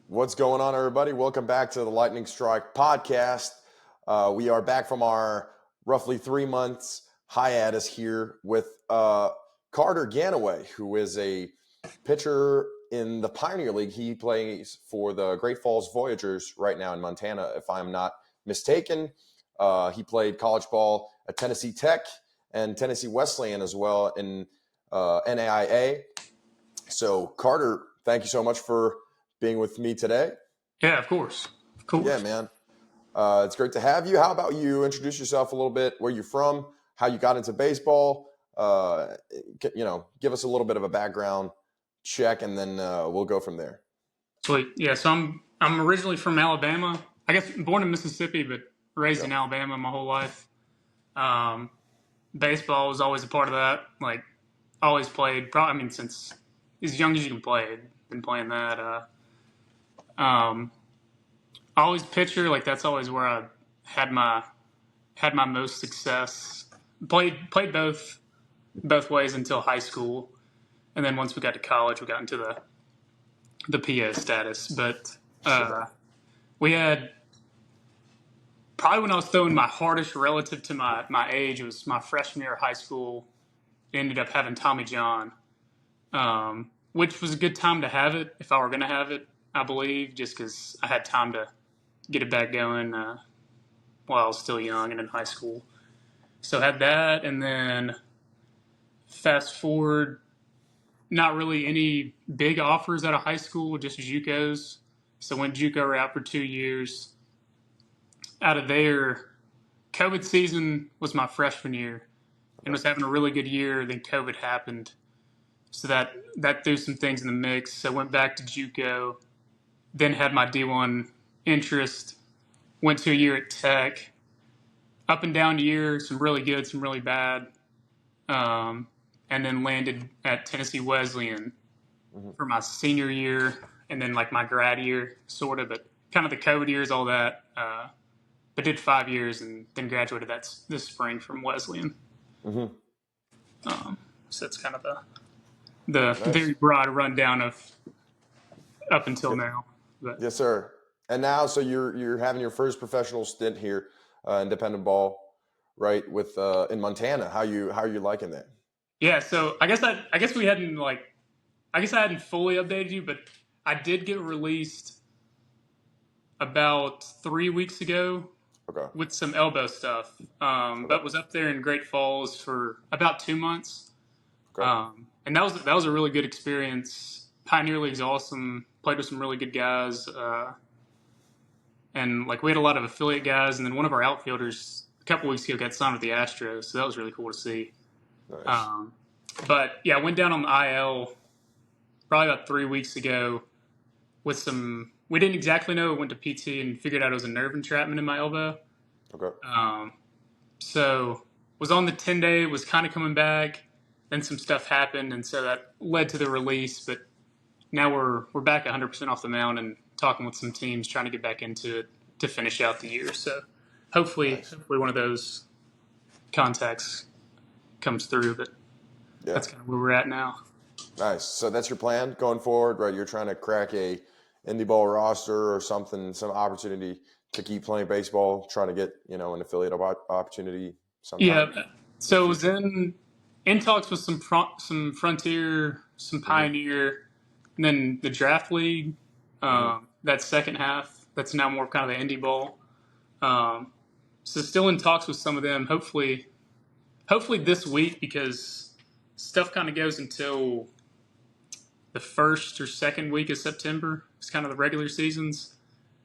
What's going on, everybody? Welcome back to the Lightning Strike podcast. We are back from our roughly 3 months hiatus here with Carter Gannaway, who is a pitcher in the Pioneer League. He plays for the Great Falls Voyagers right now in Montana, if I'm not mistaken. He played college ball at Tennessee Tech and Tennessee Wesleyan as well in NAIA. So, Carter, thank you so much for being with me today. Yeah, of course. Yeah, man. It's great to have you. How about you introduce yourself a little bit, where you're from, how you got into baseball, give us a little bit of a background check, and then we'll go from there. Sweet. Yeah, so I'm originally from Alabama. I guess born in Mississippi, but raised in Alabama my whole life. Baseball was always a part of that. Like, always played. Since as young as you can play, been playing that. Always pitcher. Like, that's always where I had my most success. Played both ways until high school, and then once we got to college, we got into the PA status. But we had probably when I was throwing my hardest relative to my age, it was my freshman year of high school. Ended up having Tommy John, which was a good time to have it if I were going to have it, I believe, just because I had time to get it back going while I was still young and in high school. So had that, and then fast forward, not really any big offers out of high school, just JUCOs. So went JUCO route for 2 years. Out of there, COVID season was my freshman year and was having a really good year. Then COVID happened. So that threw some things in the mix. So went back to JUCO, then had my D1 interest, went to a year at Tech, up and down year, some really good, some really bad, and then landed at Tennessee Wesleyan for my senior year, and then like my grad year, sort of, but kind of the COVID years, all that. But did 5 years and then graduated this spring from Wesleyan. So that's kind of the nice. Very broad rundown of up until now. But. Yes, sir. And now, so you're having your first professional stint here, independent ball, right? With in Montana. How you liking that? Yeah. So I guess I hadn't fully updated you, but I did get released about 3 weeks ago. Okay. With some elbow stuff, but was up there in Great Falls for about 2 months. Okay. And that was a really good experience. Pioneer League's awesome. Played with some really good guys. And like we had a lot of affiliate guys, and then one of our outfielders a couple weeks ago got signed with the Astros, so that was really cool to see. Nice. But yeah, I went down on the IL probably about 3 weeks ago with some. We didn't exactly know. Went to PT and figured out it was a nerve entrapment in my elbow. Okay. So was on the 10-day, was kind of coming back. Then some stuff happened, and so that led to the release. But now we're back 100% off the mound and talking with some teams, trying to get back into it to finish out the year. So hopefully one of those contacts comes through. But that's kind of where we're at now. Nice. So that's your plan going forward, right? You're trying to crack a indie ball roster or something, some opportunity to keep playing baseball, trying to get, an affiliate opportunity sometime. Yeah. So it was in talks with some Frontier, some Pioneer, and then the draft league, that second half, that's now more kind of the indie ball. So still in talks with some of them, hopefully this week, because stuff kind of goes until the first or second week of September. It's kind of the regular seasons.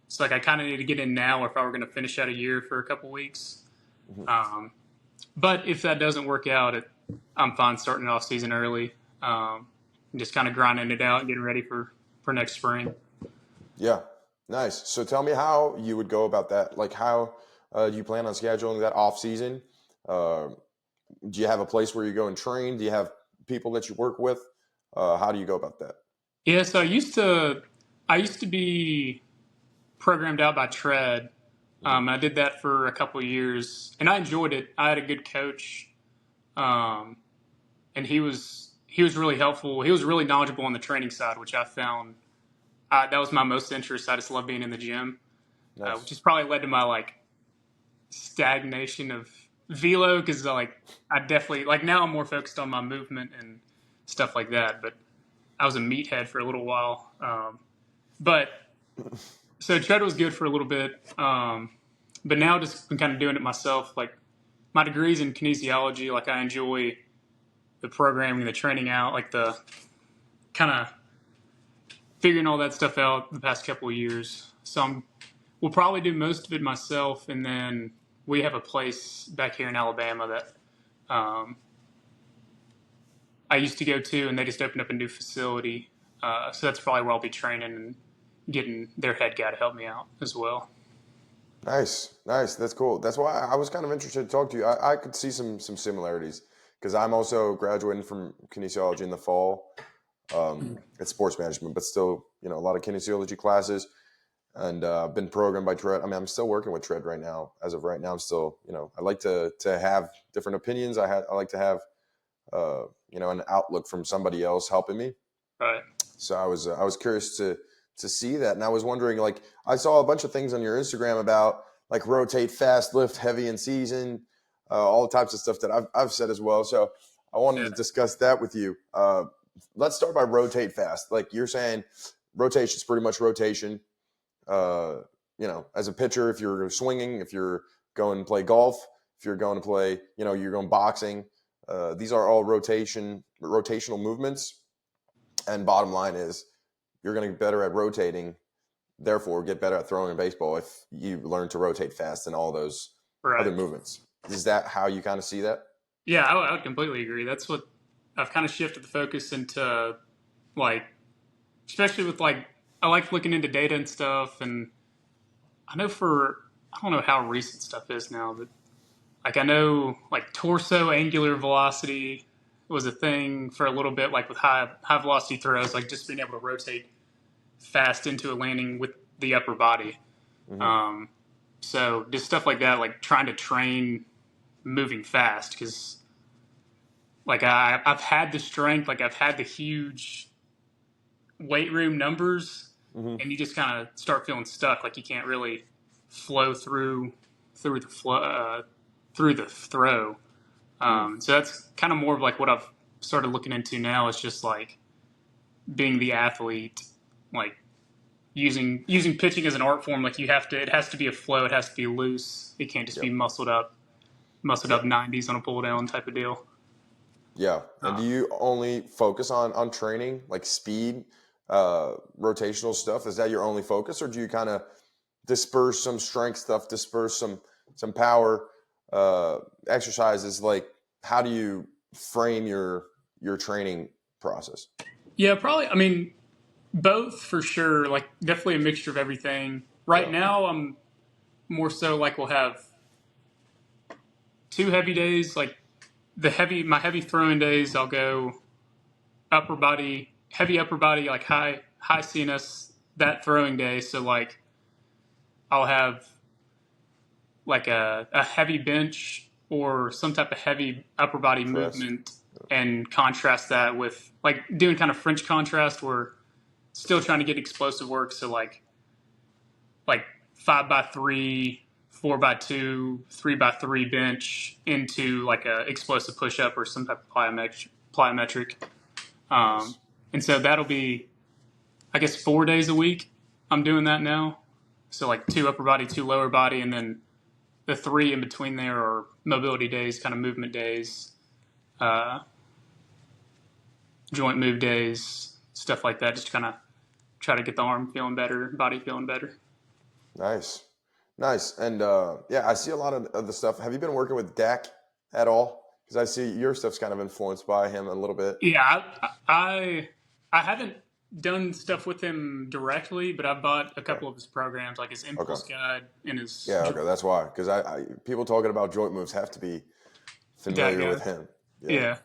So like I kind of need to get in now if I were going to finish out a year for a couple weeks. But if that doesn't work out, I'm fine starting off season early. And just kind of grinding it out, getting ready for next spring. Yeah, nice. So tell me how you would go about that. Like how do you plan on scheduling that off season? Do you have a place where you go and train? Do you have people that you work with? How do you go about that? Yeah, so I used to be programmed out by Tread. I did that for a couple of years, and I enjoyed it. I had a good coach, and he was really helpful. He was really knowledgeable on the training side, which I found That was my most interest. I just love being in the gym, which Nice. has probably led to my like stagnation of velo because I definitely like now I'm more focused on my movement and stuff like that. But I was a meathead for a little while. But so tread was good for a little bit. But now just been kind of doing it myself. Like my degree's in kinesiology. Like I enjoy the programming, the training out, like the kind of figuring all that stuff out the past couple of years. So we'll probably do most of it myself, and then we have a place back here in Alabama that I used to go to, and they just opened up a new facility. So that's probably where I'll be training and getting their head guy to help me out as well. Nice, nice. That's cool. That's why I was kind of interested to talk to you. I could see some similarities because I'm also graduating from kinesiology in the fall. It's sports management, but still, a lot of kinesiology classes, and been programmed by Tread. I mean, I'm still working with Tread right now. As of right now, I'm still, I like to have different opinions. I like to have, an outlook from somebody else helping me. Right. So I was curious to see that, and I was wondering, like, I saw a bunch of things on your Instagram about like rotate fast, lift heavy in season, all types of stuff that I've said as well. So I wanted Yeah. to discuss that with you. Let's start by rotate fast. Like you're saying, rotation is pretty much rotation. As a pitcher, if you're swinging, if you're going to play golf, if you're going to play, you're going boxing. These are all rotational movements. And bottom line is, you're going to get better at rotating, therefore get better at throwing a baseball if you learn to rotate fast in all those other Right. movements. Is that how you kind of see that? Yeah, I would completely agree. That's what I've kind of shifted the focus into, like, especially with like, I like looking into data and stuff. And I know I don't know how recent stuff is now, but like I know like torso angular velocity was a thing for a little bit, like with high velocity throws, like just being able to rotate fast into a landing with the upper body. Mm-hmm. Um, so just stuff like that, like trying to train moving fast because like I've had the strength, like I've had the huge weight room numbers, Mm-hmm. and you just kind of start feeling stuck, like you can't really flow through the flow through the throw. Mm. So that's kind of more of like what I've started looking into now. It's just like being the athlete, like using pitching as an art form. Like it has to be a flow. It has to be loose. It can't just be Yep. muscled up 90s on a pull down type of deal. Yeah. And do Uh, you only focus on training, like speed, rotational stuff? Is that your only focus, or do you kind of disperse some strength stuff, disperse some power exercises? Like, how do you frame your training process? yeah, probably. I mean, both for sure. Like definitely a mixture of everything. Right Yeah. now, I'm more so like we'll have 2 heavy days. Like my heavy throwing days, I'll go heavy upper body, like high CNS that throwing day. So like I'll have like a heavy bench or some type of heavy upper body Press. movement and contrast that with like doing kind of French contrast where still trying to get explosive work. So like 5x3, 4x2, 3x3 bench into like a explosive push up or some type of plyometric. Um, Nice. and so that'll be, I guess, 4 days a week. I'm doing that now. So like 2 upper body, 2 lower body, and then the 3 in between there are mobility days, kind of movement days, uh, joint move days, stuff like that. Just kind of try to get the arm feeling better, body feeling better. Nice. Nice. And yeah, I see a lot of the stuff. Have you been working with Dak at all? Because I see your stuff's kind of influenced by him a little bit. Yeah, I haven't done stuff with him directly, but I bought a Okay. couple of his programs, like his Okay. Impulse Guide and his Yeah. Okay. That's why. Because I people talking about joint moves have to be that familiar with guide. him. Yeah. Yeah.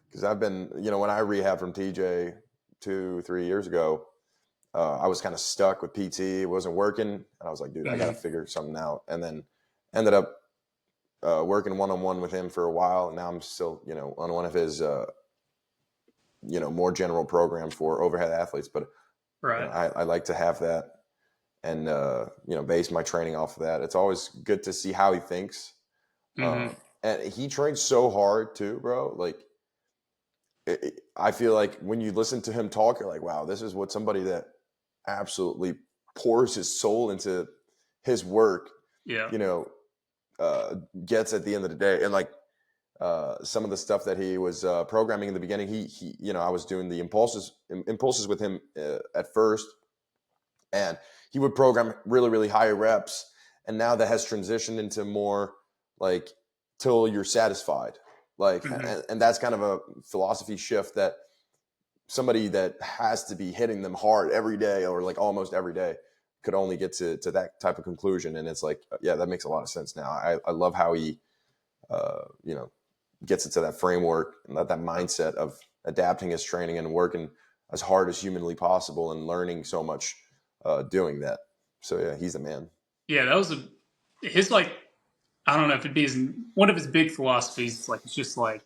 Because I've been, when I rehabbed from TJ 2, 3 years ago, I was kind of stuck with PT. It wasn't working. And I was like, dude, I got to Mm-hmm. figure something out. And then ended up working one-on-one with him for a while. And now I'm still, on one of his, more general programs for overhead athletes. But Right. I like to have that and, base my training off of that. It's always good to see how he thinks. Hmm. And he trains so hard too, bro. Like, I feel like when you listen to him talk, you're like, wow, this is what somebody that absolutely pours his soul into his work, Yeah. you know, gets at the end of the day. And like some of the stuff that he was programming in the beginning, I was doing the impulses with him at first, and he would program really, really high reps. And now that has transitioned into more like till you're satisfied. Like, Hmm. and that's kind of a philosophy shift that somebody that has to be hitting them hard every day or like almost every day could only get to that type of conclusion. And it's like, yeah, that makes a lot of sense now. I love how he, you know, gets into that framework and that mindset of adapting his training and working as hard as humanly possible and learning so much doing that. So yeah, he's the man. Yeah, that was his like, I don't know if it'd be one of his big philosophies. It's just like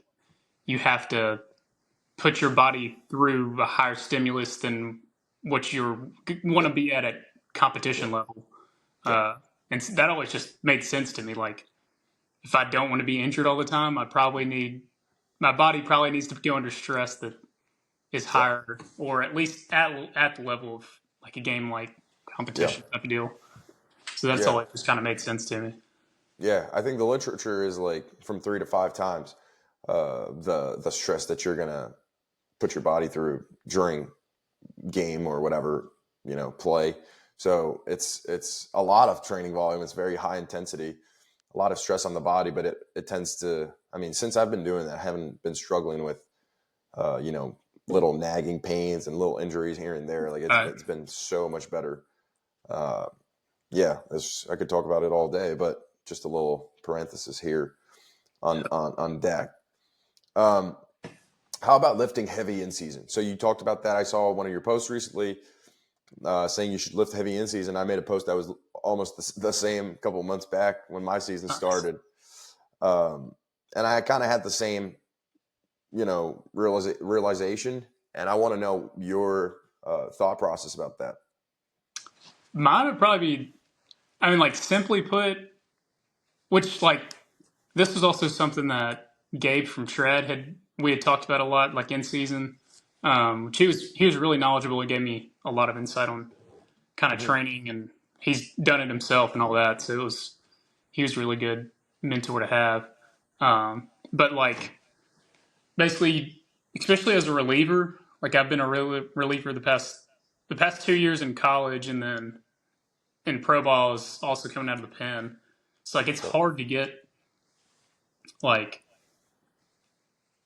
you have to put your body through a higher stimulus than what you want Yeah, to be at yeah, competition level. yeah, Uh, and that always just made sense to me. Like, if I don't want to be injured all the time, my body probably needs to go under stress that is yeah, higher, or at least at the level of like a game like yeah, competition type of deal. So that's yeah, always just kind of made sense to me. yeah. I think the literature is like from 3 to 5 times the stress that you're gonna put your body through during game or whatever play. So it's a lot of training volume. It's very high intensity, a lot of stress on the body, but it tends to, I mean, since I've been doing that, I haven't been struggling with uh, you know little nagging pains and little injuries here and there. Like Uh, it's been so much better. uh, yeah, I could talk about it all day, but just a little parenthesis here on deck. um, how about lifting heavy in season? So you talked about that. I saw one of your posts recently saying you should lift heavy in season. I made a post that was almost the same a couple of months back when my season nice. started. Um, and I kind of had the same, realization. And I want to know your thought process about that. Mine would probably be, I mean, like simply put, which like this was also something that Gabe from Shred we had talked about a lot, like in season. Which he was really knowledgeable. He gave me a lot of insight on kind of Hmm. training, and he's done it himself and all that. So he was a really good mentor to have. But like basically, especially as a reliever, like I've been a reliever the past 2 years in college, and then in pro ball is also coming out of the pen. So like it's Yep. hard to get like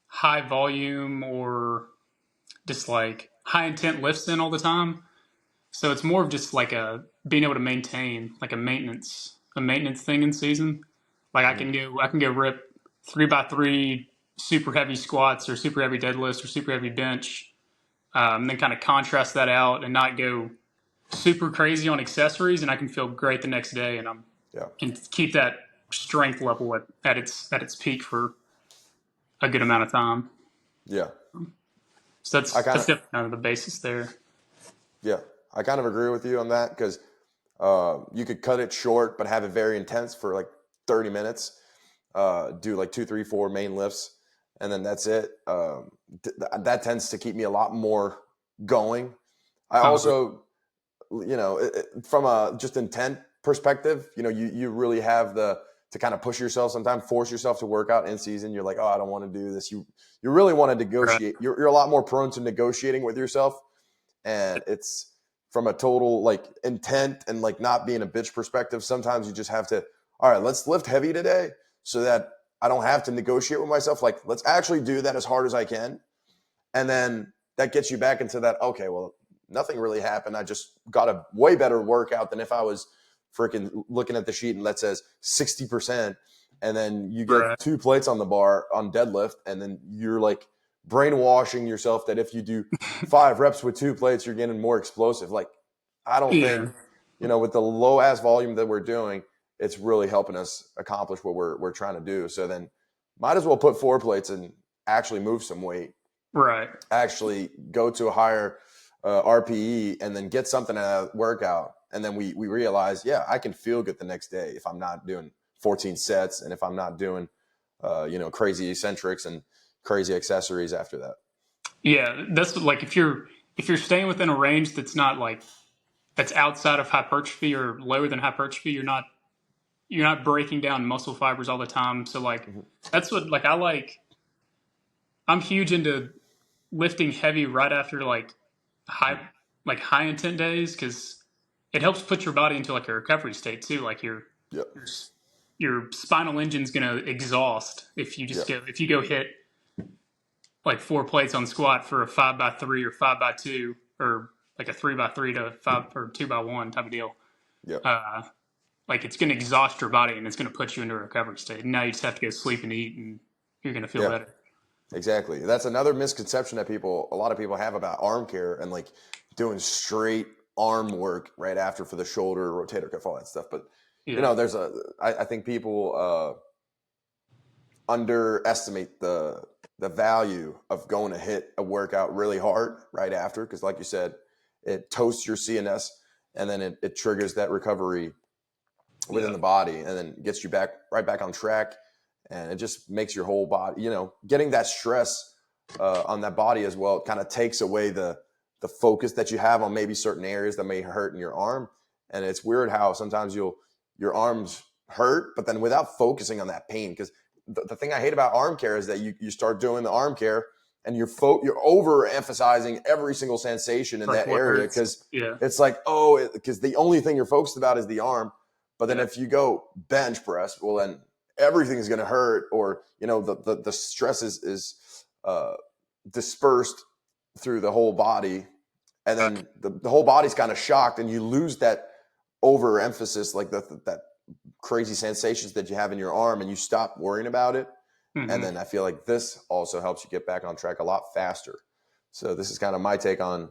high volume or just like high intent lifts in all the time. So it's more of just like a being able to maintain like a maintenance thing in season. Like I Hmm. can go rip 3x3 super heavy squats or super heavy deadlifts or super heavy bench, and then kind of contrast that out and not go super crazy on accessories, and I can feel great the next day, and I'm Yeah. can keep that strength level at its peak for a good amount of time. Yeah. So I that's kind that's of, definitely kind of the basis there. yeah, I kind of agree with you on that because you could cut it short, but have it very intense for like 30 minutes. Do like two, three, four main lifts, and then that's it. That tends to keep me a lot more going. I Uh, also, from a just intent perspective, you really have to kind of push yourself sometimes, force yourself to work out in season. You're like, oh, I don't want to do this. You really want to right. negotiate. You're a lot more prone to negotiating with yourself, and it's from a total like intent and like not being a bitch perspective. Sometimes you just have to, all right, let's lift heavy today so that I don't have to negotiate with myself. Like, let's actually do that as hard as I can. And then that gets you back into that, okay, well, nothing really happened. I just got a way better workout than if I was freaking looking at the sheet and that says 60%. And then you Right. get 2 plates on the bar on deadlift. And then you're like brainwashing yourself that if you do 5 reps with 2 plates, you're getting more explosive. Like, I don't think, Yeah. with the low ass volume that we're doing, it's really helping us accomplish what we're trying to do. So then might as well put 4 plates and actually move some weight, Right. actually go to a higher RPE and then get something out of the workout. And then we realize, yeah, I can feel good the next day if I'm not doing 14 sets and if I'm not doing, crazy eccentrics and crazy accessories after that. Yeah, that's like if you're staying within a range that's not like that's outside of hypertrophy or lower than hypertrophy, you're not breaking down muscle fibers all the time. So like Mm-hmm. that's what like I'm huge into lifting heavy right after high high intent days because it helps put your body into like a recovery state too. Like Yep. your your spinal engine's gonna exhaust if you just Yep. go hit like 4 plates on squat for a 5x3 or 5x2 or like a 3x3 to 5 or 2x1 type of deal. Yep. Like it's going to exhaust your body and it's going to put you into a recovery state. And now you just have to go sleep and eat and you're going to feel Yeah. better. Exactly. That's another misconception that a lot of people have about arm care and like doing straight arm work right after for the shoulder, rotator cuff, all that stuff. But Yeah. I think people underestimate the value of going to hit a workout really hard right after, because like you said, it toasts your CNS and then it triggers that recovery within the body and then gets you right back on track. And it just makes your whole body, getting that stress on that body as well, kind of takes away the focus that you have on maybe certain areas that may hurt in your arm. And it's weird how sometimes your arms hurt, but then without focusing on that pain, because the thing I hate about arm care is that you start doing the arm care and you're overemphasizing every single sensation in Like that area because yeah. it's like, because the only thing you're focused about is the arm. But then if you go bench press, well, then everything is going to hurt, or the stress is dispersed through the whole body, and then the whole body's kind of shocked, and you lose that overemphasis, like that crazy sensations that you have in your arm, and you stop worrying about it. Mm-hmm. And then I feel like this also helps you get back on track a lot faster. So this is kind of my take on.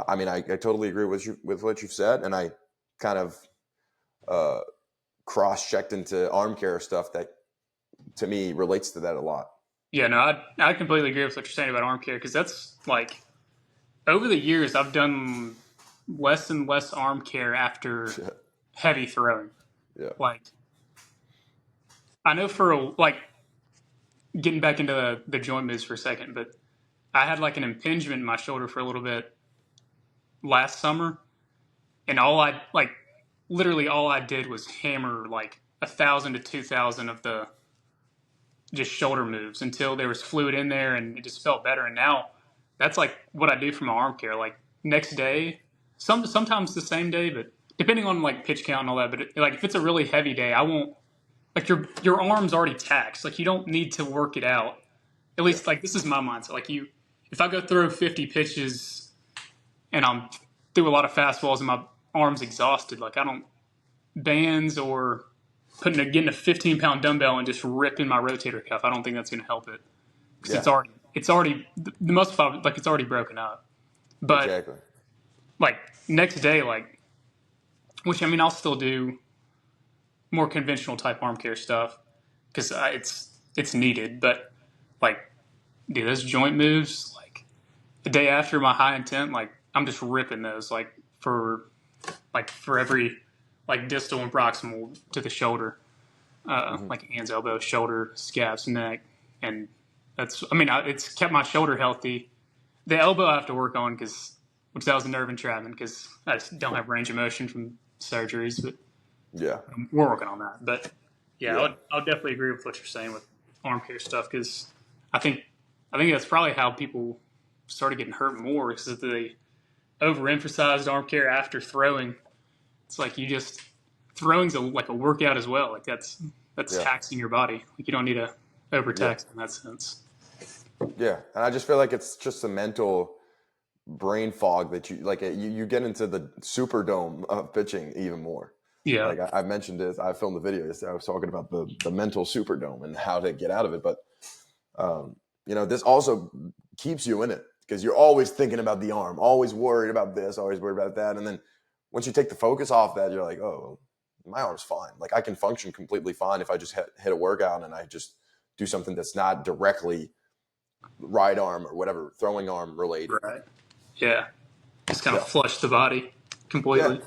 I mean, I totally agree with what you've said, and I kind of cross-checked into arm care stuff that to me relates to that a lot. Yeah, no, I completely agree with what you're saying about arm care because that's like over the years I've done less and less arm care after heavy throwing. Yeah. Like I know getting back into the joint moves for a second, but I had like an impingement in my shoulder for a little bit last summer, and literally all I did was hammer like 1,000 to 2,000 of the just shoulder moves until there was fluid in there and it just felt better. And now that's like what I do for my arm care. Like next day, sometimes the same day, but depending on like pitch count and all that. But like if it's a really heavy day, I won't like your arm's already taxed. Like you don't need to work it out. At least like this is my mindset. Like if I go through 50 pitches and I'm through a lot of fastballs and my arm's exhausted, like I don't bands or getting a 15-pound dumbbell and just ripping my rotator cuff. I don't think that's going to help it because it's already the muscle fiber, like it's already broken up. But exactly. Like next day, like which I mean I'll still do more conventional type arm care stuff because it's needed. But like dude, those joint moves, like the day after my high intent, like I'm just ripping those for every like distal and proximal to the shoulder, like hands, elbow, shoulder, scaps, neck, and it's kept my shoulder healthy. The elbow I have to work on which that was a nerve entrapment because I just don't have range of motion from surgeries, but yeah, we're working on that. But yeah. I'll definitely agree with what you're saying with arm care stuff because I think that's probably how people started getting hurt more because they overemphasized arm care after throwing. It's like throwing's like a workout as well. Like that's taxing your body. Like you don't need to overtax in that sense. Yeah, and I just feel like it's just a mental brain fog that you get into the Superdome of pitching even more. Yeah, like I mentioned this. I filmed the video yesterday. I was talking about the mental Superdome and how to get out of it. But this also keeps you in it because you're always thinking about the arm, always worried about this, always worried about that, and then once you take the focus off that, you're like, oh, my arm's fine. Like I can function completely fine if I just hit a workout and I just do something that's not directly right arm or whatever throwing arm related. right. Yeah. just kind of Yeah. flush the body completely. Yeah.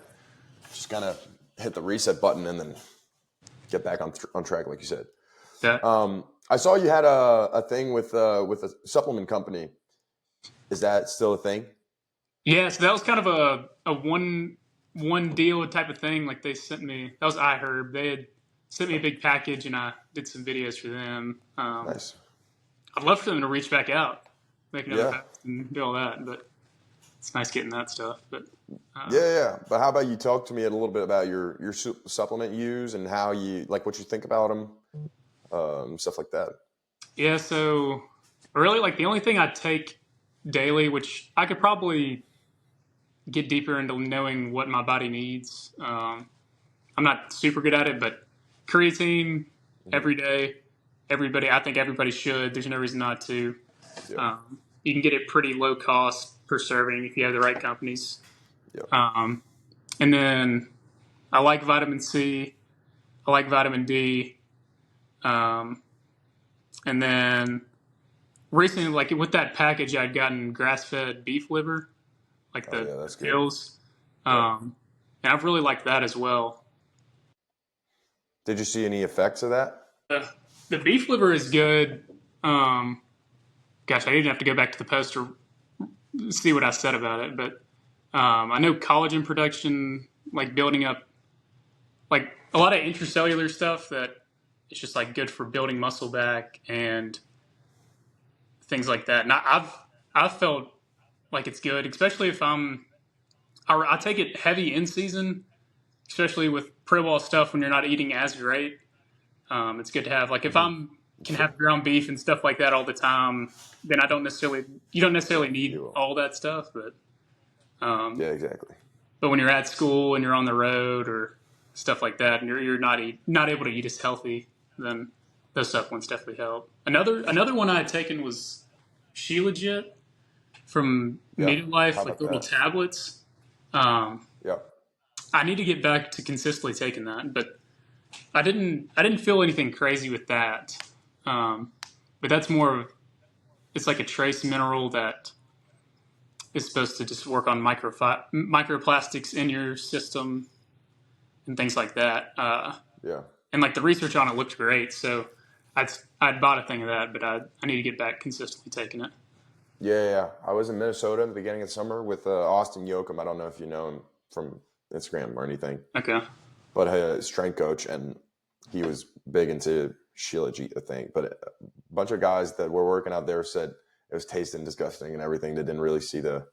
Just kind of hit the reset button and then get back on track, like you said. Yeah. I saw you had a thing with a supplement company. Is that still a thing? Yeah, so that was kind of a one deal type of thing. Like they sent me, that was iHerb. They had sent me a big package, and I did some videos for them. Nice. I'd love for them to reach back out, make another Yeah. post and do all that, but it's nice getting that stuff. But Yeah. But how about you talk to me a little bit about your supplement use and how you like what you think about them, stuff like that. yeah, so really, like the only thing I take daily, which I could probably get deeper into knowing what my body needs. I'm not super good at it, but creatine every day. I think everybody should. There's no reason not to. Yeah. You can get it pretty low cost per serving if you have the right companies. Yeah. And then I like vitamin C. I like vitamin D. Um, and then recently, like with that package, I'd gotten grass-fed beef liver, like Oh the yeah, that's good. pills. Yeah. And I've really liked that as well. Did you see any effects of that? The beef liver is good. Gosh, I didn't have to go back to the post to see what I said about it, but I know collagen production, like building up, like a lot of intracellular stuff that it's just like good for building muscle back and things like that. And I've felt like it's good, especially if I take it heavy in season, especially with pro ball stuff when you're not eating as great. It's good to have like if I'm can have ground beef and stuff like that all the time, then you don't necessarily need all that stuff, but Yeah, exactly. but when you're at school and you're on the road or stuff like that, and you're not able to eat as healthy, then those supplements definitely help. Another one I had taken was Shilajit from Yeah. Midlife, How like about little that? tablets. Um, Yeah. I need to get back to consistently taking that, but I didn't feel anything crazy with that. But that's more of it's like a trace mineral that is supposed to just work on microplastics in your system and things like that. Yeah. And like the research on it looked great, so I'd bought a thing of that, but I need to get back consistently taking it. Yeah. I was in Minnesota in the beginning of the summer with Austin Yoakum. I don't know if you know him from Instagram or anything, Okay. but a strength coach, and he was big into Shilajit, I think. But a bunch of guys that were working out there said it was tasting disgusting and everything. They didn't really see the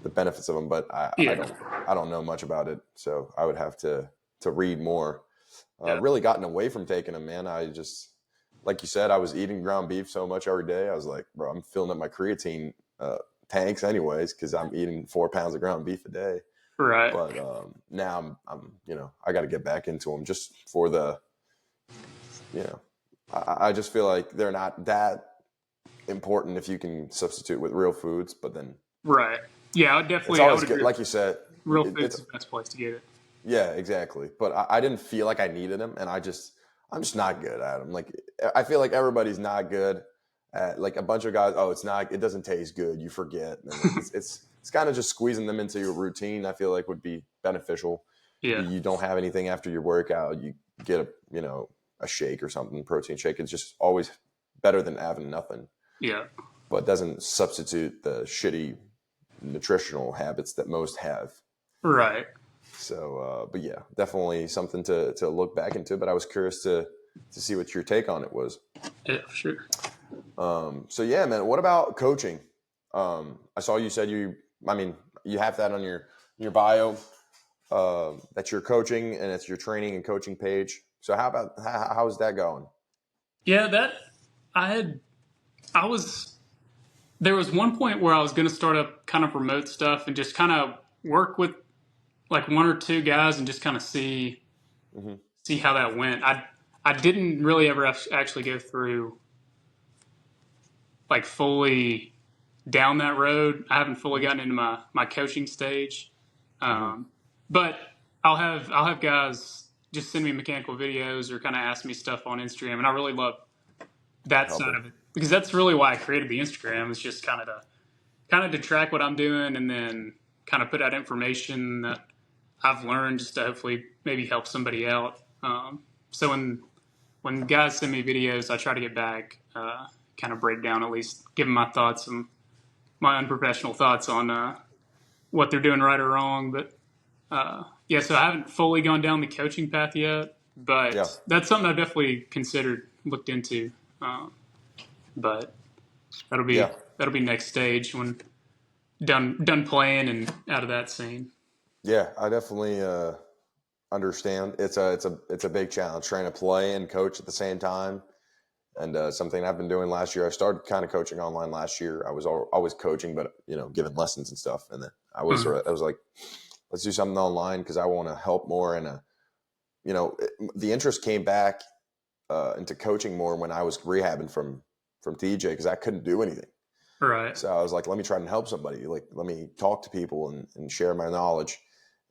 benefits of them, but Yeah. I don't know much about it, so I would have to read more. Yeah. Really gotten away from taking them, man. I just like you said, I was eating ground beef so much every day. I was like, bro, I'm filling up my creatine tanks anyways because I'm eating 4 pounds of ground beef a day. Right. But now I'm I got to get back into them just for the I just feel like they're not that important if you can substitute with real foods. But then Right. Yeah, it's I always would good, agree. like you said. Real food's It's the best place to get it. Yeah, exactly. But I didn't feel like I needed them, and I'm just not good at them. Like I feel like everybody's not good at like a bunch of guys. Oh, it doesn't taste good. You forget. And it's kind of just squeezing them into your routine. I feel like would be beneficial. Yeah. You don't have anything after your workout. You get a shake or something, protein shake. It's just always better than having nothing. Yeah. But it doesn't substitute the shitty nutritional habits that most have. Right. So, but yeah, definitely something to look back into. But I was curious to see what your take on it was. Yeah, for sure. So yeah, man. What about coaching? I saw you said you have that on your bio that you're coaching and it's your training and coaching page. So how's that going? Yeah, there was one point where I was going to start up kind of remote stuff and just kind of work with like one or two guys and just kind of see how that went. I didn't really ever actually go through like fully down that road. I haven't fully gotten into my coaching stage, but I'll have guys just send me mechanical videos or kind of ask me stuff on Instagram, and I really love that side of it because that's really why I created the Instagram. Is just kind of to track what I'm doing, and then kind of put out information that I've learned just to hopefully maybe help somebody out. So when guys send me videos, I try to get back, kind of break down, at least give them my thoughts and my unprofessional thoughts on what they're doing right or wrong. But yeah, so I haven't fully gone down the coaching path yet, Yeah. but that's something I've definitely considered, looked into. But that'll Yeah. be next stage when done playing and out of that scene. Yeah. I definitely understand. It's a big challenge trying to play and coach at the same time. And something I've been doing last year, I started kind of coaching online last year. I was always coaching, but giving lessons and stuff. And then I was like, let's do something online because I want to help more. And the interest came back into coaching more when I was rehabbing from TJ because I couldn't do anything. Right. So I was like, let me try and help somebody. Like, let me talk to people and share my knowledge.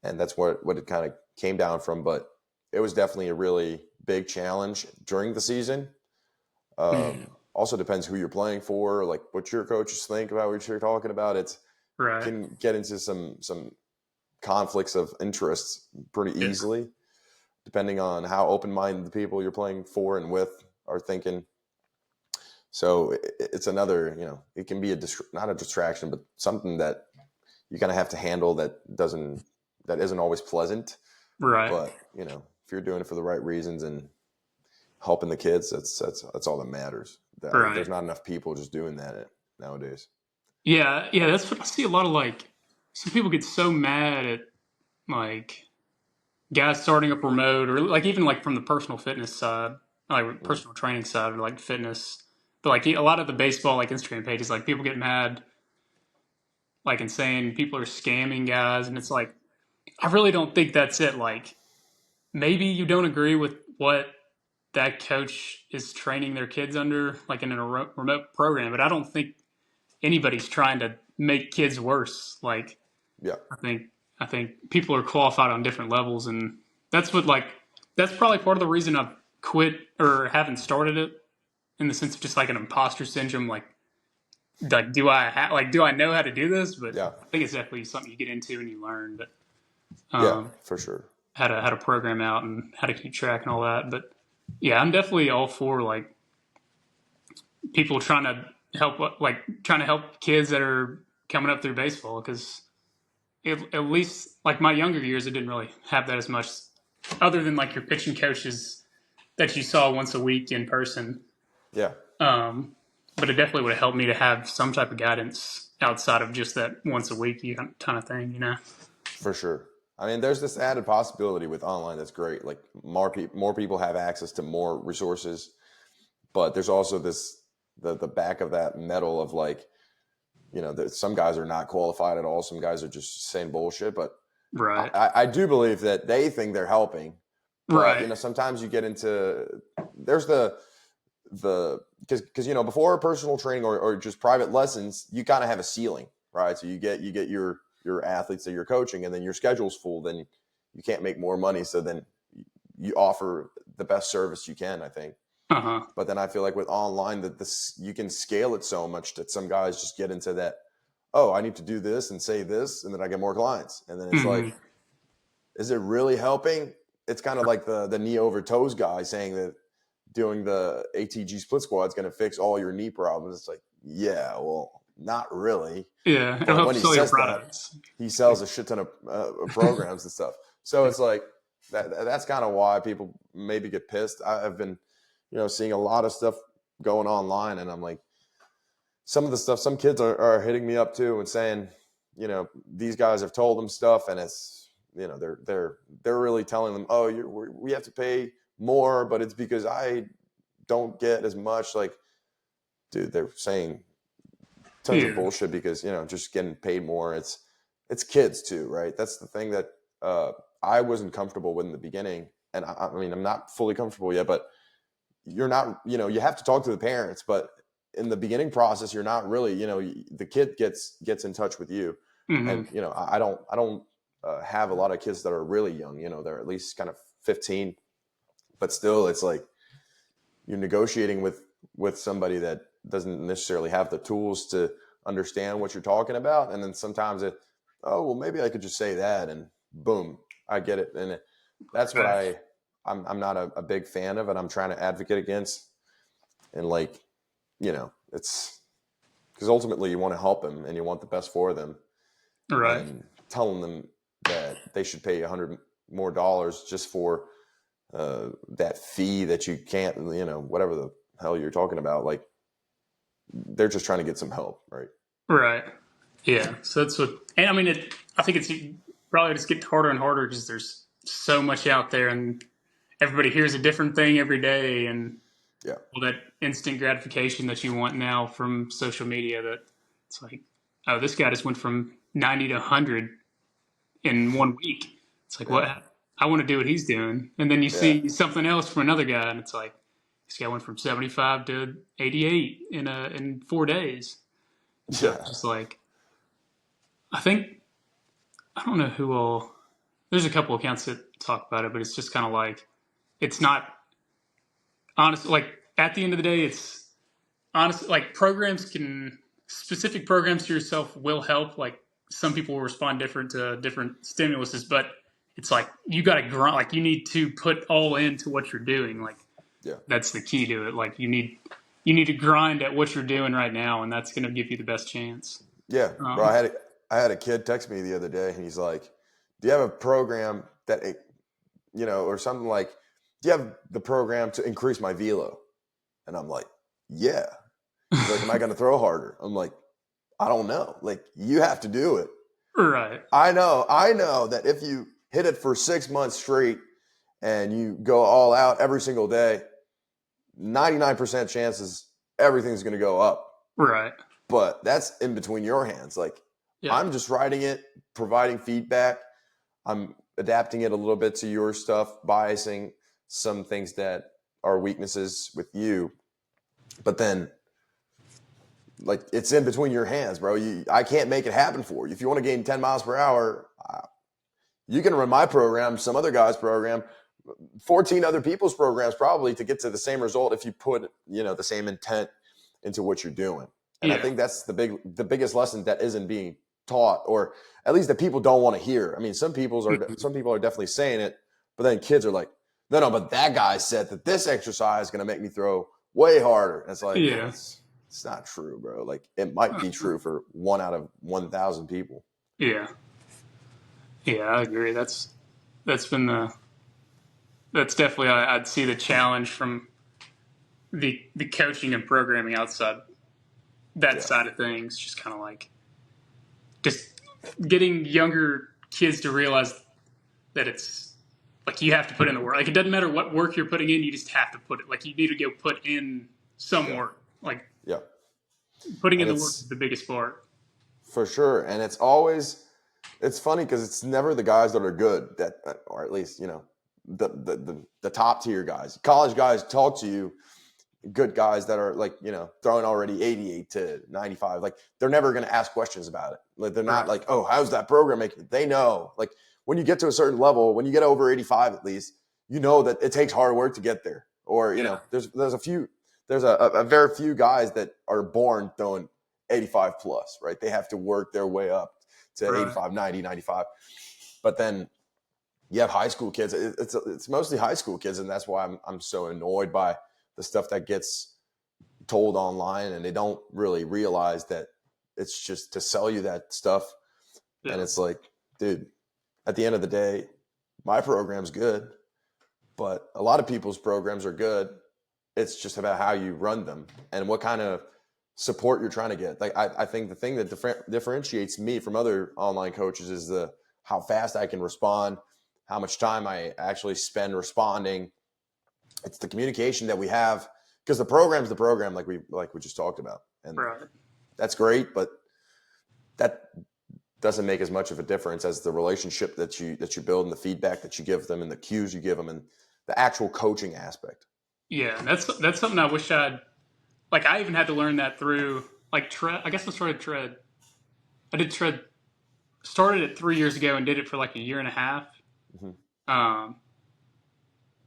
And that's what it kind of came down from. But it was definitely a really big challenge during the season. Also depends who you're playing for, like what your coaches think about what you're talking about. It can get into some conflicts of interests pretty easily, depending on how open-minded the people you're playing for and with are thinking. So it's another, it can be not a distraction, but something that you kind of have to handle that isn't always pleasant. Right. But if you're doing it for the right reasons and helping the kids, that's all that matters. Right. There's not enough people just doing that nowadays. Yeah, that's what I see a lot of. Like, some people get so mad at like guys starting up remote, or like even like from the personal fitness side, like personal training side, or like fitness. But like a lot of the baseball like Instagram pages, like people get mad, like and saying people are scamming guys, and it's like I really don't think that's it. Like, maybe you don't agree with what that coach is training their kids under, like in a remote program, but I don't think anybody's trying to make kids worse. Like, Yeah. I think people are qualified on different levels, and that's that's probably part of the reason I've quit or haven't started it, in the sense of just like an imposter syndrome. Like do I know how to do this? But Yeah. I think it's definitely something you get into and you learn. But Yeah, for sure. how to program out and how to keep track and all that. But yeah, I'm definitely all for like people trying to help kids that are coming up through baseball, because at least like my younger years, I didn't really have that as much, other than like your pitching coaches that you saw once a week in person. Yeah. But it definitely would have helped me to have some type of guidance outside of just that once a week kind of thing, For sure. I mean, there's this added possibility with online that's great. Like more people have access to more resources, but there's also the back of that metal of like, some guys are not qualified at all. Some guys are just saying bullshit, but Right. I do believe that they think they're helping. But, Right. sometimes you get into, there's because before personal training or just private lessons, you kind of have a ceiling, right? So you get your athletes that you're coaching, and then your schedule's full, then you can't make more money. So then you offer the best service you can, I think. Uh-huh. But then I feel like with online that you can scale it so much that some guys just get into that, oh, I need to do this and say this, and then I get more clients. And then it's like, is it really helping? It's kind of like the knee over toes guy saying that doing the ATG split squat is going to fix all your knee problems. It's like, yeah, well, not really. Yeah, it'll But help when he sell your says that, products. he sells a shit ton of programs and stuff. So it's like that's kind of why people maybe get pissed. I've been, seeing a lot of stuff going online, and I'm like, some of the stuff, some kids are hitting me up too and saying, these guys have told them stuff, and it's, they're really telling them, oh, we have to pay more, but it's because I don't get as much. Like, dude, they're saying tons of bullshit because just getting paid more. It's kids too, right? That's the thing that I wasn't comfortable with in the beginning, and I mean I'm not fully comfortable yet, but you're not, you have to talk to the parents, but in the beginning process, you're not really, the kid gets in touch with you, and I don't have a lot of kids that are really young, they're at least kind of 15, but still it's like you're negotiating with somebody that doesn't necessarily have the tools to understand what you're talking about. And then sometimes oh, well, maybe I could just say that, and boom, I get it. And that's what Right. I'm not a big fan of, and I'm trying to advocate against. And like, it's because ultimately you want to help them and you want the best for them, Right. and telling them that they should pay $100 more just for that fee that you can't, whatever the hell you're talking about. Like, they're just trying to get some help, right? Right. Yeah. So that's what, and I mean, I think it's probably just getting harder and harder because there's so much out there, and everybody hears a different thing every day, and Yeah. all that instant gratification that you want now from social media. That it's like, oh, this guy just went from 90 to 100 in 1 week. It's like, Yeah. what? I want to do what he's doing, and then you Yeah. see something else from another guy, and it's like, this guy went from 75 to 88 in 4 days. And so Yeah. it's just like, I think I don't know who will. There's a couple accounts that talk about it, but it's just kind of like it's not honest. Like at the end of the day, it's honest. Like specific programs to yourself will help. Like some people will respond different to different stimuluses, but it's like you got to grind. Like you need to put all into what you're doing. Like Yeah. that's the key to it. Like you need to grind at what you're doing right now, and that's going to give you the best chance. Yeah, bro. Um, I had a kid text me the other day, and he's like, "Do you have a program that, or something like, do you have the program to increase my velo?" And I'm like, "Yeah." He's like, "Am I going to throw harder?" I'm like, "I don't know. Like, you have to do it." right. I know that if you hit it for 6 months straight and you go all out every single day, 99% chances everything's going to go up. Right. But that's in between your hands. Like, Yeah. I'm just writing it, providing feedback. I'm adapting it a little bit to your stuff, biasing some things that are weaknesses with you. But then, like, it's in between your hands, bro. I can't make it happen for you. If you want to gain 10 miles per hour, you can run my program, some other guy's program, 14 other people's programs probably to get to the same result if you put, the same intent into what you're doing. And I Yeah. think that's the biggest lesson that isn't being taught, or at least that people don't want to hear. I mean, some people are definitely saying it, but then kids are like, no, but that guy said that this exercise is going to make me throw way harder. And it's like, Yeah. it's not true, bro. Like, it might be true for 1 out of 1,000 people. Yeah. Yeah, I agree. That's been that's definitely I'd see the challenge from the coaching and programming outside that Yeah. side of things. Just kind of like just getting younger kids to realize that it's like you have to put in the work. Like it doesn't matter what work you're putting in, you just have to put it. Like you need to go put in some Yeah. work. Like Yeah. putting in And the work it's is the biggest part. for sure. And it's funny because it's never the guys that are good that, or at least, the top tier guys. College guys talk to you, good guys that are like, throwing already 88 to 95. Like, they're never going to ask questions about it. Like, they're not Right. like, oh, how's that program making it? They know. Like, when you get to a certain level, when you get over 85 at least, you know that it takes hard work to get there. Or, Yeah. there's a very few guys that are born throwing 85 plus, right? They have to work their way up to Right. 85, 90, 95. But then you have high school kids. It's mostly high school kids, and that's why I'm so annoyed by the stuff that gets told online, and they don't really realize that it's just to sell you that stuff. Yeah. And it's like, dude, at the end of the day, my program's good, but a lot of people's programs are good. It's just about how you run them and what kind of support you're trying to get. Like, I think the thing that differentiates me from other online coaches is how fast I can respond, how much time I actually spend responding. It's the communication that we have, because the program's the program, like we just talked about, and Right. that's great, but that doesn't make as much of a difference as the relationship that you build, and the feedback that you give them, and the cues you give them, and the actual coaching aspect. Yeah. That's something I wish I'd like. I even had to learn that through like tread. I guess I started tread. I did tread. Started it 3 years ago and did it for like a year and a half. Mm-hmm. Um,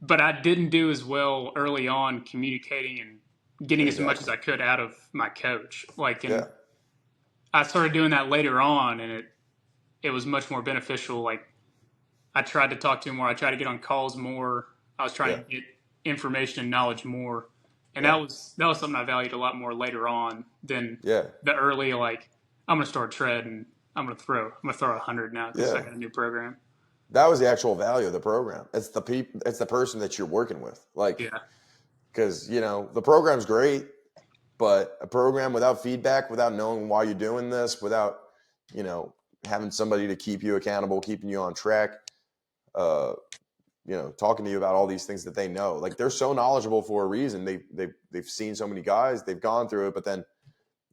but I didn't do as well early on communicating and getting as much as Exactly. I could out of my coach. Like, Yeah. and I started doing that later on, and it was much more beneficial. Like I tried to talk to him more. I tried to get on calls more. I was trying Yeah. to get information and knowledge more, and Yeah. that was something I valued a lot more later on than Yeah. the early like I'm gonna start tread and I'm gonna throw 100 now because I Yeah. got a new program. That was the actual value of the program. It's the people. It's the person that you're working with. Like, Yeah, because the program's great, but a program without feedback, without knowing why you're doing this, without you know having somebody to keep you accountable, keeping you on track, uh, talking to you about all these things that they know. Like they're so knowledgeable for a reason. They've seen so many guys, they've gone through it, but then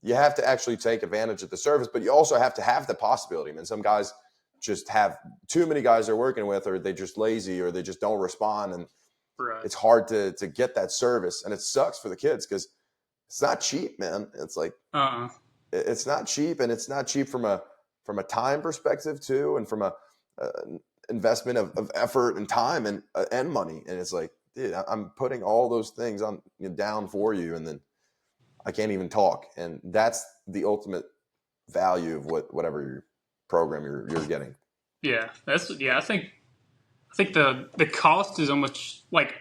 you have to actually take advantage of the service, but you also have to have the possibility. I mean, some guys just have too many guys they're working with, or they just lazy, or they just don't respond, and right. it's hard to get that service, and it sucks for the kids because it's not cheap, man. It's like Uh-uh. it's not cheap, and it's not cheap from a time perspective too, and from a investment of effort and time and money. And it's like, dude, I'm putting all those things on down for you, and then I can't even talk. And that's the ultimate value of whatever your program you're getting. Yeah, I think the cost is almost like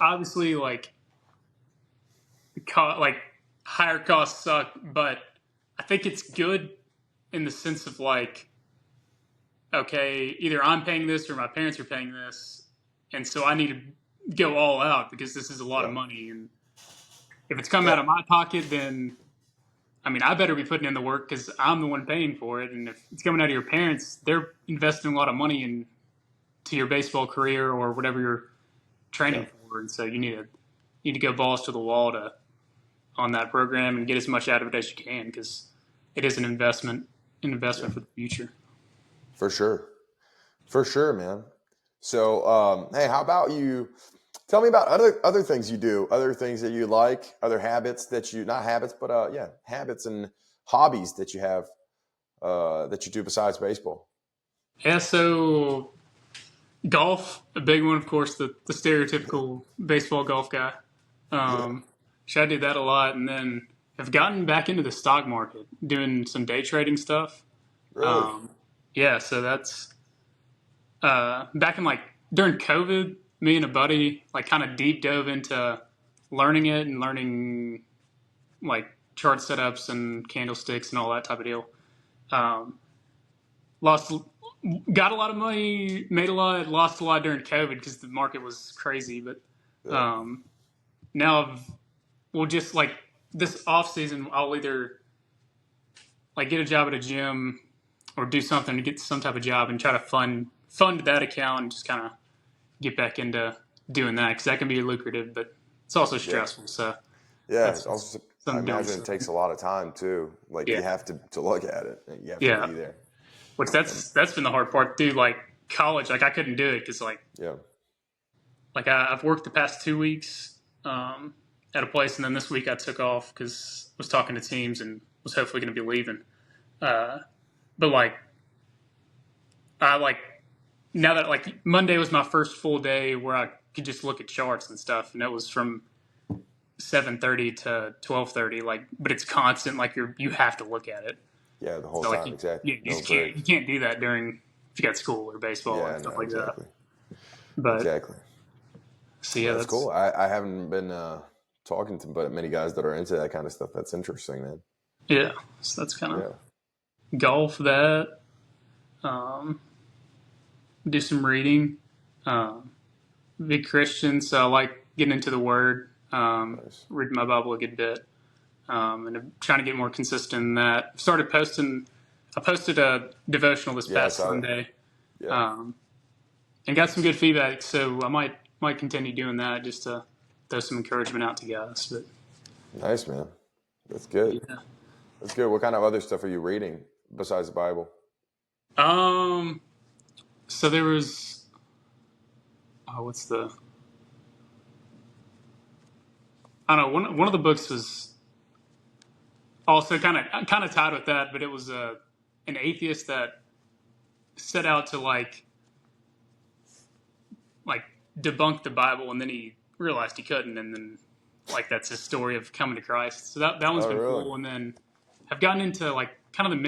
obviously like like higher costs suck, but I think it's good in the sense of like okay, either I'm paying this or my parents are paying this, and so I need to go all out because this is a lot of Yeah. money, and if it's coming Yeah. out of my pocket, then I mean I better be putting in the work because I'm the one paying for it, and if it's coming out of your parents, they're investing a lot of money into your baseball career or whatever you're Yeah. training for, and so you need to go balls to the wall to on that program and get as much out of it as you can because it is an Yeah. investment for the future. For sure. For sure, man. So, hey, how about you? Tell me about other things you do, other things that you like, other habits that you not habits, but yeah, habits and hobbies that you have that you do besides baseball. Yeah, so golf, a big one, of course, the Yeah. stereotypical baseball golf guy. Yeah. Um, so I did that a lot, and then I've gotten back into the stock market, doing some day trading stuff. Really? Um, yeah, so that's back in like during COVID, me and a buddy like kind of deep dove into learning it and learning like chart setups and candlesticks and all that type of deal. Um, lost, got a lot of money, made a lot, lost a lot during COVID because the market was crazy. But Yeah. um, now we'll just like this off season, I'll either like get a job at a gym or do something to get some type of job and try to fund that account and just kind of get back into doing that because that can be lucrative, but it's also Yeah. stressful. So Yeah. that's Also, I something I'm doing. imagine it So takes a lot of time too. Like yeah, you have to look at it. And you have to yeah. be there. Which And that's been the hard part too. Like college, like I couldn't do it because yeah. like I've worked the past 2 weeks at a place, and then this week I took off because I was talking to teams and was hopefully going to be leaving. Uh, but like I like now that like Monday was my first full day where I could just look at charts and stuff, and it was from 7:30 to 12:30. Like, but it's constant. Like you have to look at it. Yeah. The whole So like time. Exactly. you No just break. you can't do that during if you got school or baseball and Yeah. stuff No. like that. Exactly. But Exactly. so yeah, That's that's cool. I haven't been talking to but many guys that are into that kind of stuff. That's interesting, man. yeah. So that's kind of Yeah. golf that. Um, do some reading. Um, big Christian, so I like getting into the Word. Nice. Reading my Bible a good bit, and I'm trying to get more consistent in that. Started posting. I posted a devotional this Yeah. I past saw that. Sunday, Yeah. um, and got some good feedback. So I might continue doing that just to throw some encouragement out to guys. But Nice, man. That's good. yeah. That's good. What kind of other stuff are you reading besides the Bible? So there was what's the I don't know one of the books was also kind of tied with that, but it was an atheist that set out to like debunk the Bible, and then he realized he couldn't, and then like that's his story of coming to Christ. So that one's Oh, been really? cool, and then I've gotten into like kind of the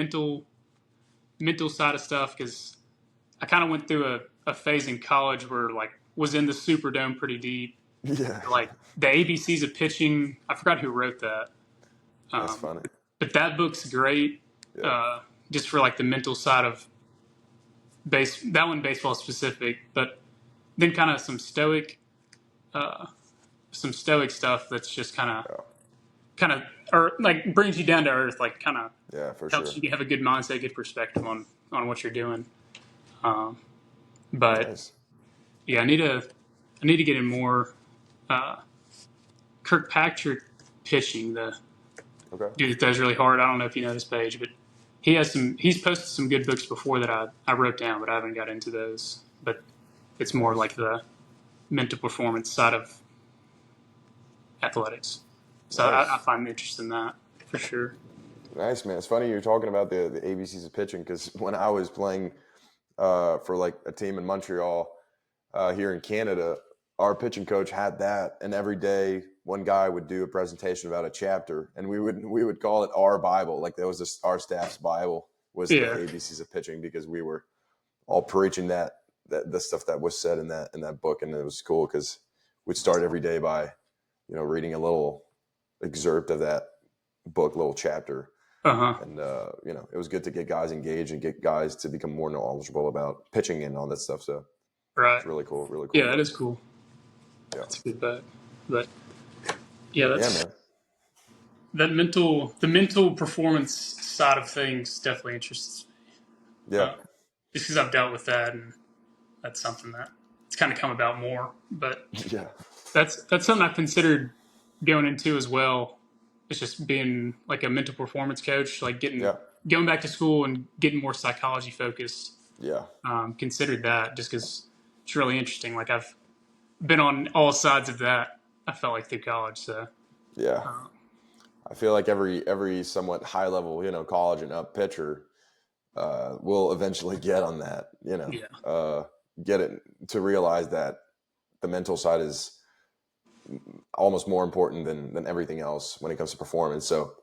mental side of stuff, because I kind of went through a phase in college where like was in the Superdome pretty deep. Yeah, Like the ABCs of pitching. I forgot who wrote that. that's Um, funny. but that book's great. Yeah, Uh, just for like the mental side of that one baseball specific, but then kind of uh, some stoic stuff that's just yeah, kind of or like brings you down to earth, like kind of yeah, for helps sure. you have a good mindset, good perspective on what you're doing. Um, but Nice. yeah, I need to get in more uh, Kirkpatrick pitching. The Okay. dude that does really hard. I don't know if you know this page, but he's posted some good books before that I wrote down, but I haven't got into those. But it's more Nice. like the mental performance side of athletics. So I Nice. find interest in that for sure. Nice, man. It's funny you're talking about the ABCs of pitching because when I was playing for like a team in Montreal here in Canada, our pitching coach had that, and every day one guy would do a presentation about a chapter, and we would call it our Bible. Like that was our staff's Bible was the Yeah. ABCs of pitching because we were all preaching that the stuff that was said in that book, and it was cool because we'd start every day by reading a little excerpt of that book, little chapter. Uh huh. And it was good to get guys engaged and get guys to become more knowledgeable about pitching and all that stuff. So Right. it's really cool Yeah, that book. is cool. Yeah, That's a good bet. But yeah, yeah, that's man. the mental performance side of things definitely interests me. Yeah, Just because I've dealt with that, and that's something that it's kind of come about more. But yeah, that's something I've considered going into as well. It's just being like a mental performance coach, like yeah, going back to school and getting more psychology focused. yeah. Considered that just because it's really interesting. Like I've been on all sides of that. I felt like through college. So Yeah. uh, I feel like every somewhat high level, college and up pitcher will eventually get on that. yeah, Get it to realize that the mental side is almost more important than everything else when it comes to performance. So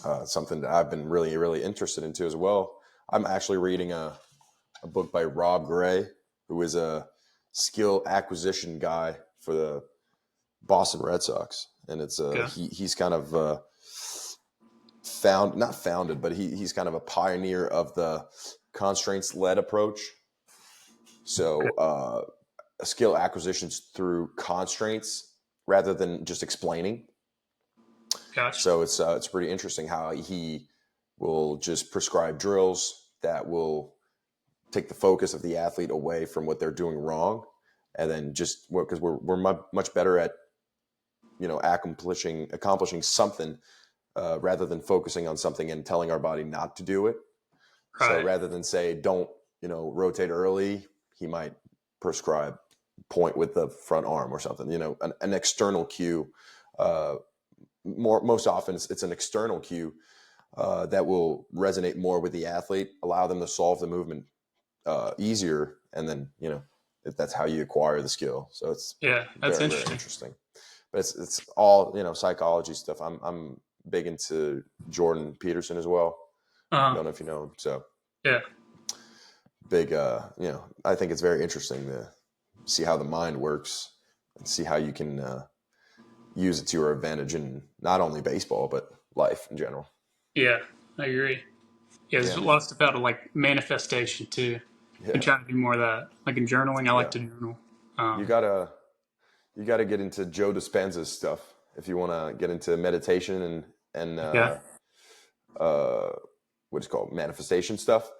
uh, something that I've been really interested into as well. I'm actually reading a book by Rob Gray, who is a skill acquisition guy for the Boston Red Sox, and it's okay, he's kind of not founded, but he's kind of a pioneer of the constraints led approach. okay, So skill acquisitions through constraints rather than just explaining. gotcha. So it's pretty interesting how he will just prescribe drills that will take the focus of the athlete away from what they're doing wrong, and then just because we're much better at accomplishing something rather than focusing on something and telling our body not to do it. So Right. rather than say don't rotate early, he might prescribe point with the front arm or something. An external cue. Most often it's an external cue that will resonate more with the athlete, allow them to solve the movement easier, and then that's how you acquire the skill. So it's Yeah, that's very interesting. interesting. But it's all psychology stuff. I'm big into Jordan Peterson as well. Uh, Don't know if you know him. So yeah, big. I think it's very interesting to see how the mind works and see how you can use it to your advantage in not only baseball but life in general. yeah, I agree. Yeah, there's Yeah, a man. lot of stuff out of like manifestation too. Been Yeah, trying to do more of that. Like in journaling, I like yeah. to journal. You Um, gotta you gotta get into Joe Dispenza's stuff if you want to get into meditation and okay. uh, what is it called manifestation stuff.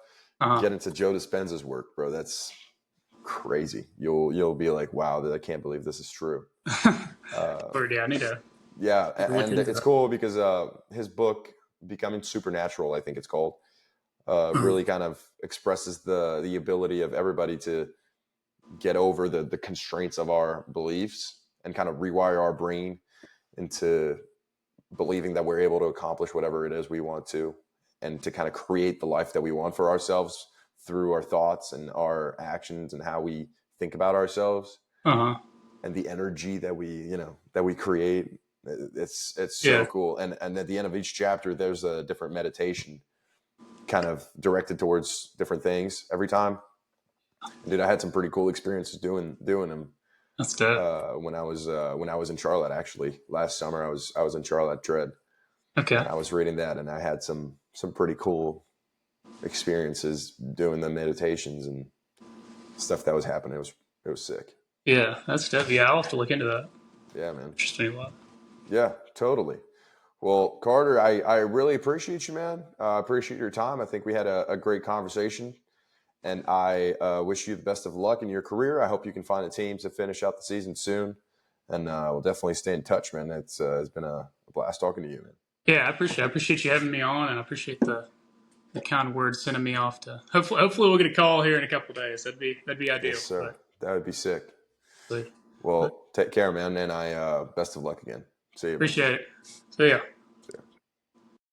Uh, Get into Joe Dispenza's work, bro. That's crazy. You'll be like, wow, I can't believe this is true. Lord, yeah, I Yeah, need to look and into it's cool because his book, Becoming Supernatural, I think it's called, that. really kind of expresses the ability of everybody to get over the constraints of our beliefs and kind of rewire our brain into believing that we're able to accomplish whatever it is we want to, and to kind of create the life that we want for ourselves through our thoughts and our actions and how we think about ourselves Uh-huh. and the energy that we create. It's so Yeah. cool. And at the end of each chapter there's a different meditation kind of directed towards different things every time. And dude, I had some pretty cool experiences doing them. That's dope. When I was in Charlotte, actually last summer, I was in Charlotte Dread, Okay. and I was reading that, and I had some pretty cool experiences doing the meditations and stuff that was happening. It was sick. Yeah, that's dope. Yeah, I'll have to look into that. Yeah, man. Interests me a lot. Yeah, totally. Well, Carter, I really appreciate you, man. I appreciate your time. I think we had a great conversation, and I wish you the best of luck in your career. I hope you can find a team to finish out the season soon, and we'll definitely stay in touch, man. It's been a blast talking to you, man. Yeah, I appreciate you having me on, and I appreciate the kind words sending me off to. Hopefully we'll get a call here in a couple of days. That'd be ideal. Yes, sir. That would be sick. But, Well, take care, man, and I best of luck again. See you. Appreciate it. See ya.